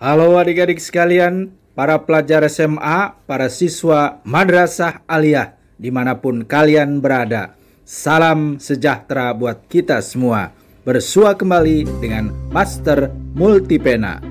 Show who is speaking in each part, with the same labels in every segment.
Speaker 1: Halo adik-adik sekalian, para pelajar SMA, para siswa Madrasah Aliyah, dimanapun kalian berada. Salam sejahtera buat kita semua. Bersua kembali dengan Master Multipena.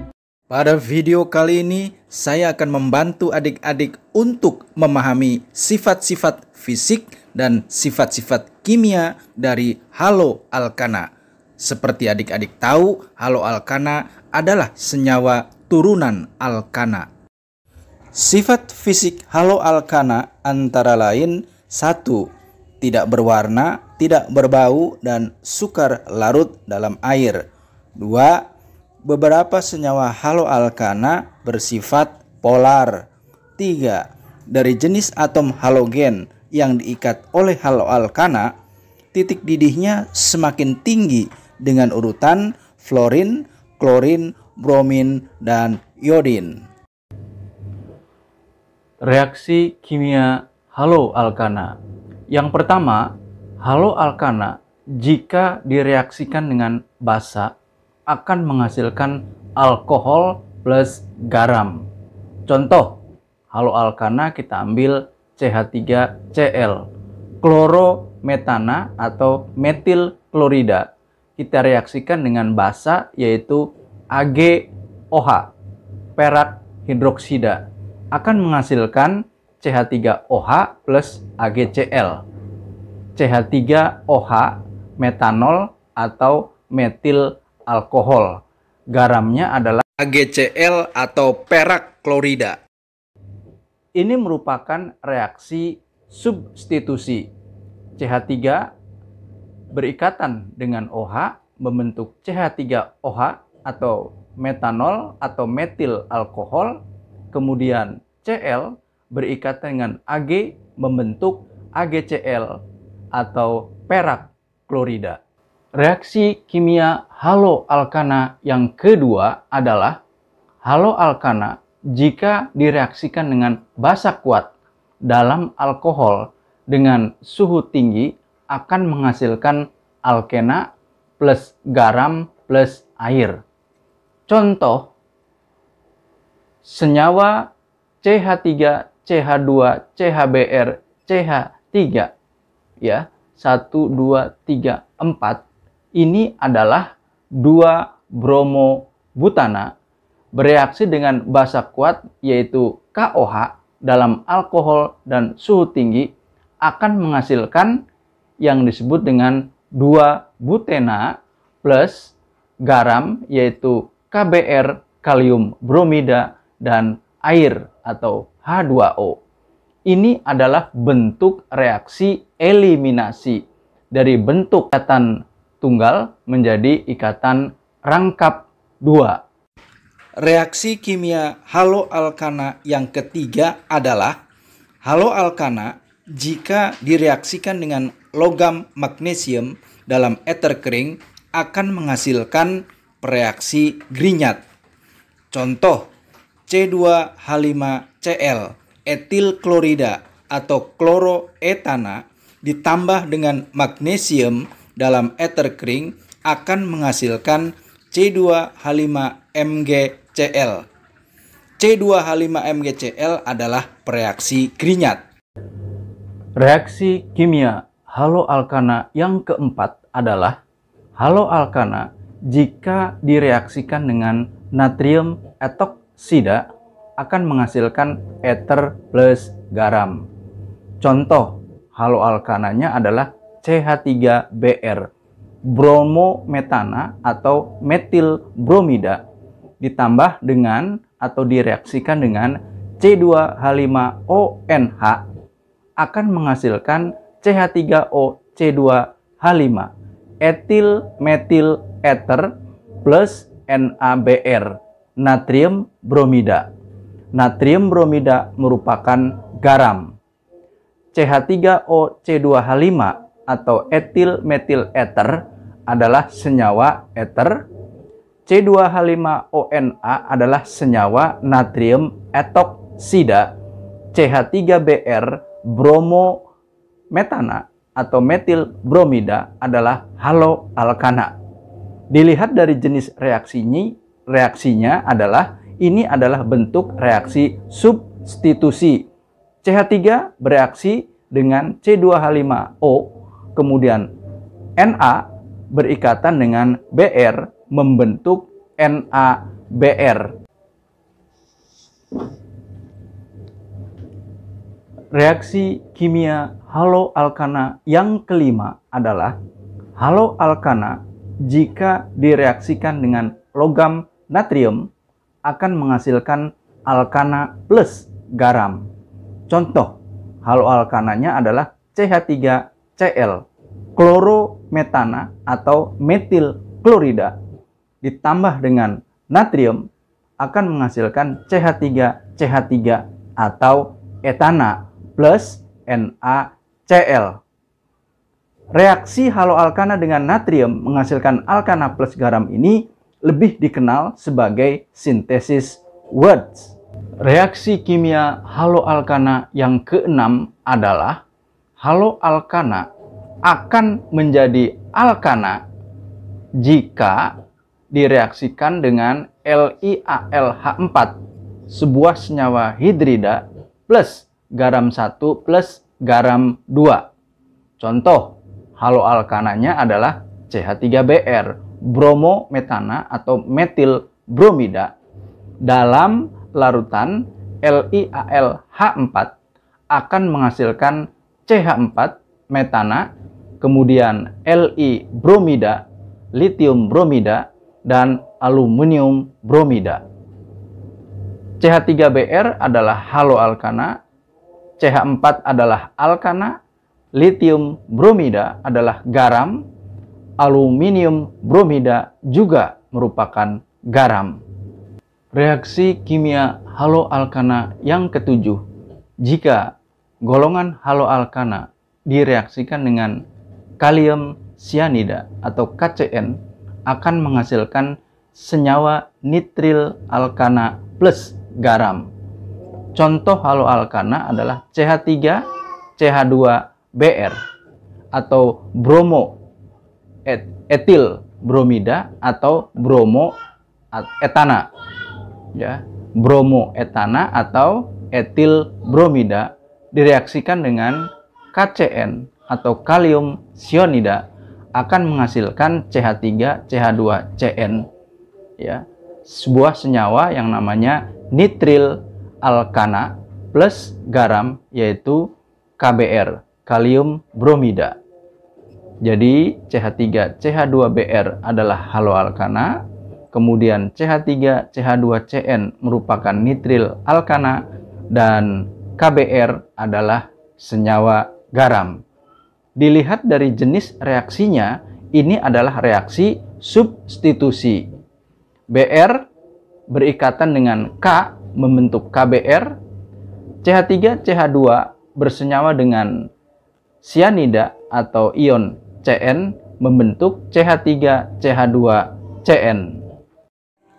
Speaker 1: Pada video kali ini, saya akan membantu adik-adik untuk memahami sifat-sifat fisik dan sifat-sifat kimia dari haloalkana. Seperti adik-adik tahu, haloalkana adalah senyawa turunan alkana. Sifat fisik haloalkana antara lain: 1. Tidak berwarna, tidak berbau, dan sukar larut dalam air. 2. Beberapa senyawa haloalkana bersifat polar. 3. Dari jenis atom halogen yang diikat oleh haloalkana, titik didihnya semakin tinggi dengan urutan fluorin, klorin, bromin, dan iodin.
Speaker 2: Reaksi kimia haloalkana. Yang pertama, haloalkana jika direaksikan dengan basa akan menghasilkan alkohol plus garam. Contoh, haloalkana kita ambil CH3Cl, klorometana atau metil klorida. Kita reaksikan dengan basa yaitu AgOH, perak hidroksida, akan menghasilkan CH3OH plus AgCl. CH3OH metanol atau metil alkohol. Garamnya adalah
Speaker 1: AgCl atau perak klorida.
Speaker 2: Ini merupakan reaksi substitusi. CH3 berikatan dengan OH membentuk CH3OH atau metanol atau metil alkohol. Kemudian Cl berikatan dengan Ag membentuk AgCl atau perak klorida. Reaksi kimia haloalkana yang kedua adalah haloalkana jika direaksikan dengan basa kuat dalam alkohol dengan suhu tinggi akan menghasilkan alkena plus garam plus air. Contoh, senyawa CH3, CH2, CHBr, CH3 ya, 1, 2, 3, 4 ini adalah 2 bromobutana bereaksi dengan basa kuat yaitu KOH dalam alkohol dan suhu tinggi akan menghasilkan yang disebut dengan 2 butena plus garam yaitu KBr, kalium bromida, dan air atau H2O. Ini adalah bentuk reaksi eliminasi dari bentuk ikatan tunggal menjadi ikatan rangkap 2.
Speaker 1: Reaksi kimia haloalkana yang ketiga adalah haloalkana jika direaksikan dengan logam magnesium dalam eter kering akan menghasilkan reaksi Grignard. Contoh, C2H5Cl, etil klorida atau kloroetana ditambah dengan magnesium dalam eter kering akan menghasilkan C2H5MgCl. C2H5MgCl adalah reaksi Grignard.
Speaker 2: Reaksi kimia haloalkana yang keempat adalah haloalkana jika direaksikan dengan natrium etoksida akan menghasilkan eter plus garam. Contoh, haloalkananya adalah CH3Br, bromometana atau metil bromida ditambah dengan atau direaksikan dengan C2H5ONH akan menghasilkan CH3OC2H5, etil metil ether plus NaBr, natrium bromida. Natrium bromida merupakan garam. CH3OC2H5 atau etil metil ether adalah senyawa ether. C2H5ONa adalah senyawa natrium etoksida. CH3Br bromometana atau metil bromida adalah haloalkana. Dilihat dari jenis reaksinya adalah Ini adalah bentuk reaksi substitusi. CH3 bereaksi dengan C2H5O, kemudian Na berikatan dengan Br membentuk NaBr. Reaksi kimia haloalkana yang kelima adalah haloalkana jika direaksikan dengan logam natrium akan menghasilkan alkana plus garam. Contoh haloalkananya adalah CH3Cl, klorometana atau metil klorida ditambah dengan natrium akan menghasilkan CH3CH3 atau etana plus NaCl. Reaksi haloalkana dengan natrium menghasilkan alkana plus garam ini lebih dikenal sebagai sintesis Wurtz. Reaksi kimia haloalkana yang keenam adalah haloalkana akan menjadi alkana jika direaksikan dengan LiAlH4, sebuah senyawa hidrida plus garam 1 plus garam 2. Contoh haloalkananya adalah CH3Br, bromometana atau metil bromida. Dalam larutan LiAlH4 akan menghasilkan CH4 metana, kemudian Li bromida, litium bromida, dan aluminium bromida. CH3Br adalah haloalkana, CH4 adalah alkana, litium bromida adalah garam, aluminium bromida juga merupakan garam. Reaksi kimia haloalkana yang ketujuh, jika golongan haloalkana direaksikan dengan kalium cyanida atau KCN akan menghasilkan senyawa nitril alkana plus garam. Contoh haloalkana adalah CH3 CH2Br atau bromo etil bromida atau bromo etana, ya, bromo etana atau etil bromida direaksikan dengan KCN atau kalium cyanida akan menghasilkan CH3 CH2Cn, ya, sebuah senyawa yang namanya nitril alkana plus garam, yaitu KBr, kalium bromida. Jadi CH3 CH2Br adalah haloalkana, kemudian CH3 CH2Cn merupakan nitril alkana, dan KBr adalah senyawa garam. Dilihat dari jenis reaksinya, ini adalah reaksi substitusi. Br berikatan dengan K membentuk KBr, CH3 CH2 bersenyawa dengan cyanida atau ion Cn membentuk CH3 CH2Cn.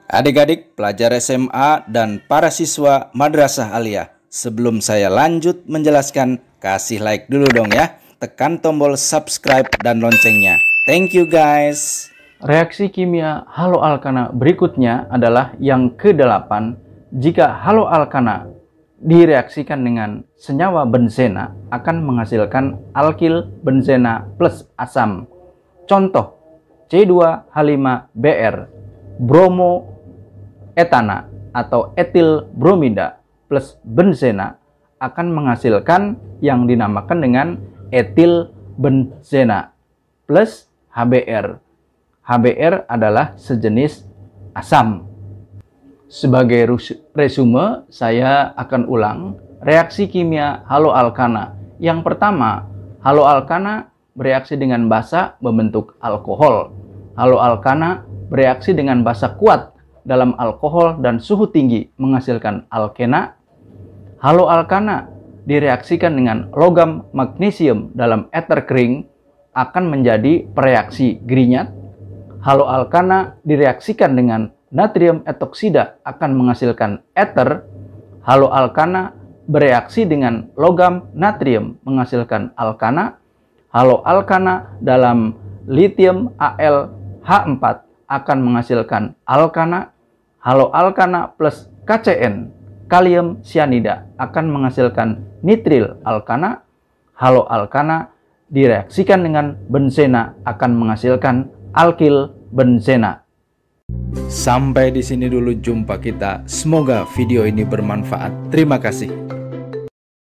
Speaker 1: Adik-adik pelajar SMA dan para siswa Madrasah Aliyah, sebelum saya lanjut menjelaskan, kasih like dulu dong ya. Tekan tombol subscribe dan loncengnya. Thank you guys.
Speaker 2: Reaksi kimia haloalkana berikutnya adalah yang ke-8. Jika haloalkana direaksikan dengan senyawa benzena akan menghasilkan alkil benzena plus asam. Contoh C2H5Br, bromoetana atau etil bromida plus benzena akan menghasilkan yang dinamakan dengan etil benzena plus HBr. HBr adalah sejenis asam. Sebagai resume, saya akan ulang reaksi kimia haloalkana. Yang pertama, haloalkana bereaksi dengan basa membentuk alkohol. Haloalkana bereaksi dengan basa kuat dalam alkohol dan suhu tinggi menghasilkan alkena. Haloalkana direaksikan dengan logam magnesium dalam ether kering akan menjadi pereaksi Grignard. Haloalkana direaksikan dengan natrium etoksida akan menghasilkan ether. Haloalkana bereaksi dengan logam natrium menghasilkan alkana. Haloalkana dalam lithium AlH4 akan menghasilkan alkana. haloalkana plus KCN, kalium cyanida akan menghasilkan nitril alkana. Haloalkana direaksikan dengan benzena akan menghasilkan alkil benzena.
Speaker 1: Sampai di sini dulu jumpa kita. Semoga video ini bermanfaat. Terima kasih.